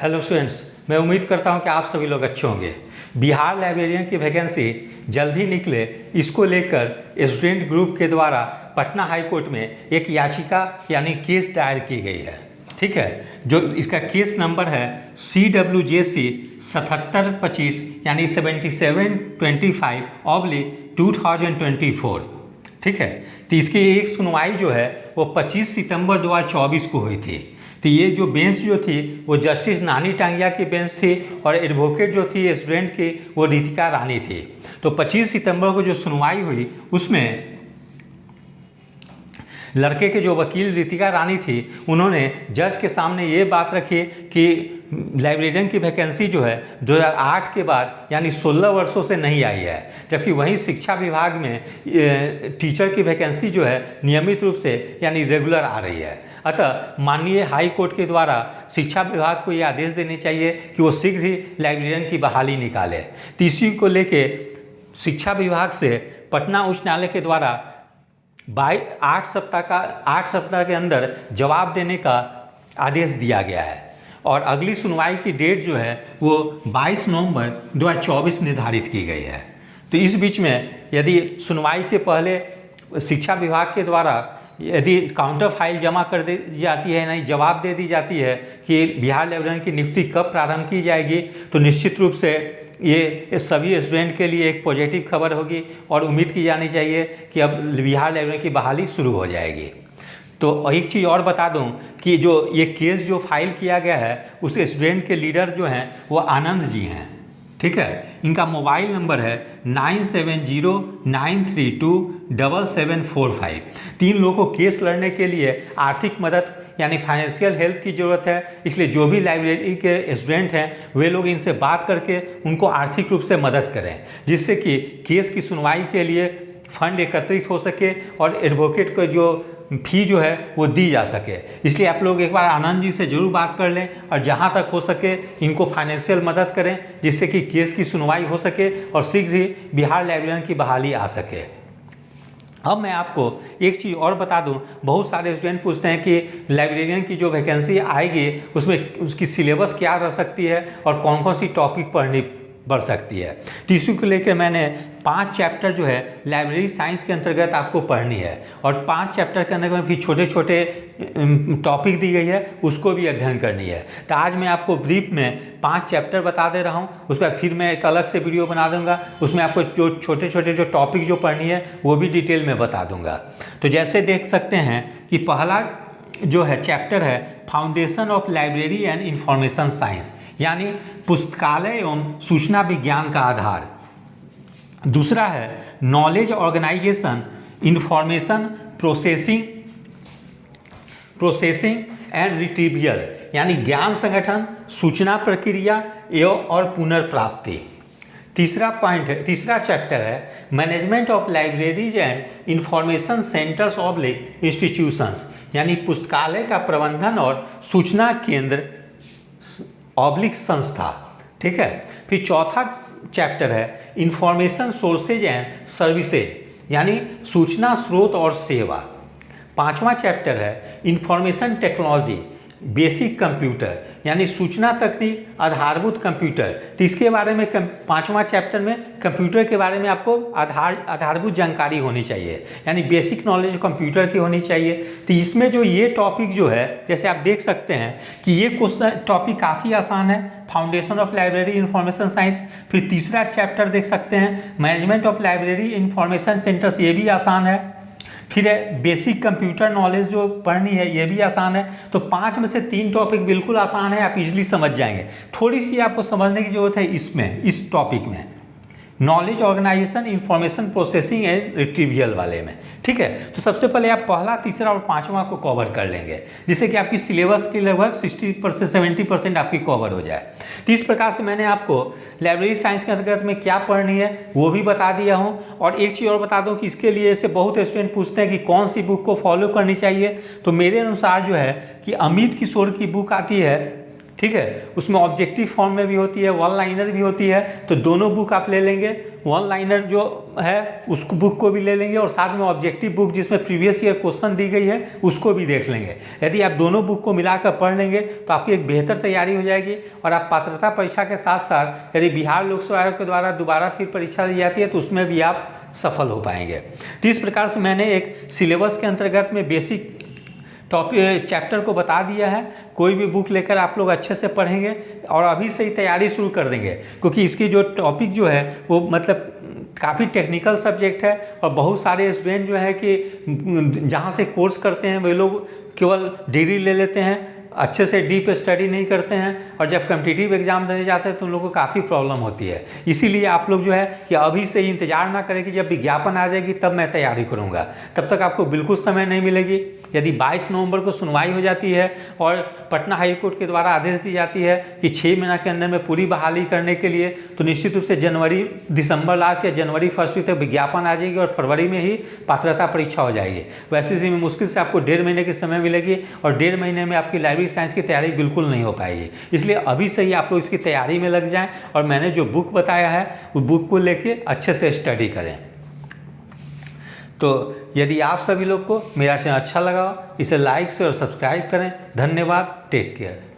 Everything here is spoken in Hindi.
हेलो स्टूडेंट्स, मैं उम्मीद करता हूं कि आप सभी लोग अच्छे होंगे। बिहार लाइब्रेरियन की वैकेंसी जल्द ही निकले, इसको लेकर स्टूडेंट ग्रुप के द्वारा पटना हाई कोर्ट में एक याचिका यानी केस दायर की गई है। ठीक है, जो इसका केस नंबर है CWJC 7725 यानी 7725/2024। ठीक है, तो इसकी एक सुनवाई जो है वो 25 सितंबर 2024 को हुई थी। तो ये जो बेंच जो थी वो जस्टिस नानी टांगिया की बेंच थी और एडवोकेट जो थी स्टूडेंट की वो रितिका रानी थी। तो 25 सितंबर को जो सुनवाई हुई उसमें लड़के के जो वकील रितिका रानी थी उन्होंने जज के सामने ये बात रखी कि लाइब्रेरियन की वैकेंसी जो है 2008 के बाद यानी 16 वर्षों से नहीं आई है, जबकि वहीं शिक्षा विभाग में टीचर की वैकेंसी जो है नियमित रूप से यानी रेगुलर आ रही है। अतः माननीय हाई कोर्ट के द्वारा शिक्षा विभाग को ये आदेश देने चाहिए कि वो शीघ्र ही लाइब्रेरियन की बहाली निकाले। तो इसी को लेके शिक्षा विभाग से पटना उच्च न्यायालय के द्वारा 8 सप्ताह के अंदर जवाब देने का आदेश दिया गया है और अगली सुनवाई की डेट जो है वो 22 नवंबर 2024 निर्धारित की गई है। तो इस बीच में यदि सुनवाई के पहले शिक्षा विभाग के द्वारा यदि काउंटर फाइल जमा कर दी जाती है, नहीं जवाब दे दी जाती है कि बिहार लाइब्रेरियन की नियुक्ति कब प्रारंभ की जाएगी, तो निश्चित रूप से ये सभी स्टूडेंट के लिए एक पॉजिटिव खबर होगी और उम्मीद की जानी चाहिए कि अब बिहार लाइब्रेरियन की बहाली शुरू हो जाएगी। तो एक चीज़ और बता दूं कि जो ये केस जो फाइल किया गया है उस स्टूडेंट के लीडर जो हैं वो आनंद जी हैं। ठीक है, इनका मोबाइल नंबर है 9709327745। 3 लोगों को केस लड़ने के लिए आर्थिक मदद यानी फाइनेंशियल हेल्प की ज़रूरत है, इसलिए जो भी लाइब्रेरी के स्टूडेंट हैं वे लोग इनसे बात करके उनको आर्थिक रूप से मदद करें, जिससे कि केस की सुनवाई के लिए फंड एकत्रित हो सके और एडवोकेट को जो फी जो है वो दी जा सके। इसलिए आप लोग एक बार आनंद जी से ज़रूर बात कर लें और जहां तक हो सके इनको फाइनेंशियल मदद करें, जिससे कि केस की सुनवाई हो सके और शीघ्र ही बिहार लाइब्रेरियन की बहाली आ सके। अब मैं आपको एक चीज़ और बता दूं, बहुत सारे स्टूडेंट पूछते हैं कि लाइब्रेरियन की जो वैकेंसी आएगी उसमें उसकी सिलेबस क्या रह सकती है और कौन कौन सी टॉपिक पढ़नी बढ़ सकती है। तो इसी को लेकर मैंने 5 चैप्टर जो है लाइब्रेरी साइंस के अंतर्गत आपको पढ़नी है और 5 चैप्टर के अंदर में फिर छोटे छोटे टॉपिक दी गई है उसको भी अध्ययन करनी है। तो आज मैं आपको ब्रीफ में 5 चैप्टर बता दे रहा हूँ, उसके बाद फिर मैं एक अलग से वीडियो बना दूंगा, उसमें आपको जो छोटे छोटे जो टॉपिक जो पढ़नी है वो भी डिटेल में बता दूंगा। तो जैसे देख सकते हैं कि पहला जो है चैप्टर है foundation of library and information science यानी पुस्तकालय एवं सूचना विज्ञान का आधार। दूसरा है knowledge organization information processing and retrieval यानी ज्ञान संगठन, सूचना प्रक्रिया एवं और पुनर्प्राप्ति। तीसरा चैप्टर है management of libraries and information centres of institutions यानी पुस्तकालय का प्रबंधन और सूचना केंद्र संस्था। ठीक है, फिर चौथा चैप्टर है इंफॉर्मेशन सोर्सेज एंड सर्विसेज यानी सूचना स्रोत और सेवा। 5वां चैप्टर है इंफॉर्मेशन टेक्नोलॉजी बेसिक कंप्यूटर यानी सूचना तकनीक आधारभूत कंप्यूटर। तो इसके बारे में 5वां चैप्टर में कंप्यूटर के बारे में आपको आधारभूत जानकारी होनी चाहिए यानी बेसिक नॉलेज कंप्यूटर की होनी चाहिए। तो इसमें जो ये टॉपिक जो है जैसे आप देख सकते हैं कि ये क्वेश्चन टॉपिक काफ़ी आसान है, foundation of library information science. फिर तीसरा चैप्टर देख सकते हैं management of library information centres, ये भी आसान है। फिर बेसिक कंप्यूटर नॉलेज जो पढ़नी है ये भी आसान है। तो 5 में से 3 टॉपिक बिल्कुल आसान है, आप इजीली समझ जाएंगे। थोड़ी सी आपको समझने की जरूरत है इसमें, इस टॉपिक में knowledge organization information processing and retrieval वाले में। ठीक है, तो सबसे पहले आप पहला, तीसरा और 5वां को कवर कर लेंगे जिससे कि आपकी सिलेबस की लगभग 60% 70% आपकी कवर हो जाए। तो इस प्रकार से मैंने आपको लाइब्रेरी साइंस के अंतर्गत में क्या पढ़नी है वो भी बता दिया हूँ। और एक चीज़ और बता दूँ कि इसके लिए ऐसे बहुत स्टूडेंट पूछते हैं कि कौन सी बुक को फॉलो करनी चाहिए। तो मेरे अनुसार जो है कि अमित किशोर की बुक आती है ठीक है। उसमें ऑब्जेक्टिव फॉर्म में भी होती है, वन लाइनर भी होती है, तो दोनों बुक आप ले लेंगे। वन लाइनर जो है उस बुक को भी ले लेंगे और साथ में ऑब्जेक्टिव बुक जिसमें प्रीवियस ईयर क्वेश्चन दी गई है उसको भी देख लेंगे। यदि आप दोनों बुक को मिलाकर पढ़ लेंगे तो आपकी एक बेहतर तैयारी हो जाएगी और आप पात्रता परीक्षा के साथ साथ यदि बिहार लोक सेवा आयोग के द्वारा दोबारा फिर परीक्षा दी जाती है तो उसमें भी आप सफल हो पाएंगे। तो इस प्रकार से मैंने एक सिलेबस के अंतर्गत में बेसिक टॉपिक चैप्टर को बता दिया है। कोई भी बुक लेकर आप लोग अच्छे से पढ़ेंगे और अभी से ही तैयारी शुरू कर देंगे, क्योंकि इसकी जो टॉपिक जो है वो मतलब काफ़ी टेक्निकल सब्जेक्ट है और बहुत सारे स्टूडेंट जो है कि जहाँ से कोर्स करते हैं वे लोग केवल डिग्री ले लेते हैं, अच्छे से डीप स्टडी नहीं करते हैं और जब कॉम्पिटिटिव एग्जाम देने जाते हैं तो उन लोगों को काफ़ी प्रॉब्लम होती है। इसीलिए आप लोग जो है कि अभी से ही इंतजार ना करें कि जब विज्ञापन आ जाएगी तब मैं तैयारी करूंगा, तब तक आपको बिल्कुल समय नहीं मिलेगी। यदि 22 नवंबर को सुनवाई हो जाती है और पटना हाई कोर्ट के द्वारा आदेश दी जाती है कि 6 महीना के अंदर में पूरी बहाली करने के लिए, तो निश्चित रूप से दिसंबर लास्ट या जनवरी फर्स्ट वीक तक विज्ञापन आ जाएगी और फरवरी में ही पात्रता परीक्षा हो जाएगी। वैसे स्थिति में मुश्किल से आपको 1.5 महीने की समय मिलेगी और 1.5 महीने में आपकी लाइब्रेरी साइंस की तैयारी बिल्कुल नहीं हो पाएगी। इसलिए अभी से ही आप लोग इसकी तैयारी में लग जाएं और मैंने जो बुक बताया है उस बुक को लेके अच्छे से स्टडी करें। तो यदि आप सभी लोग को मेरा चैनल अच्छा लगा इसे लाइक से और सब्सक्राइब करें। धन्यवाद। Take care.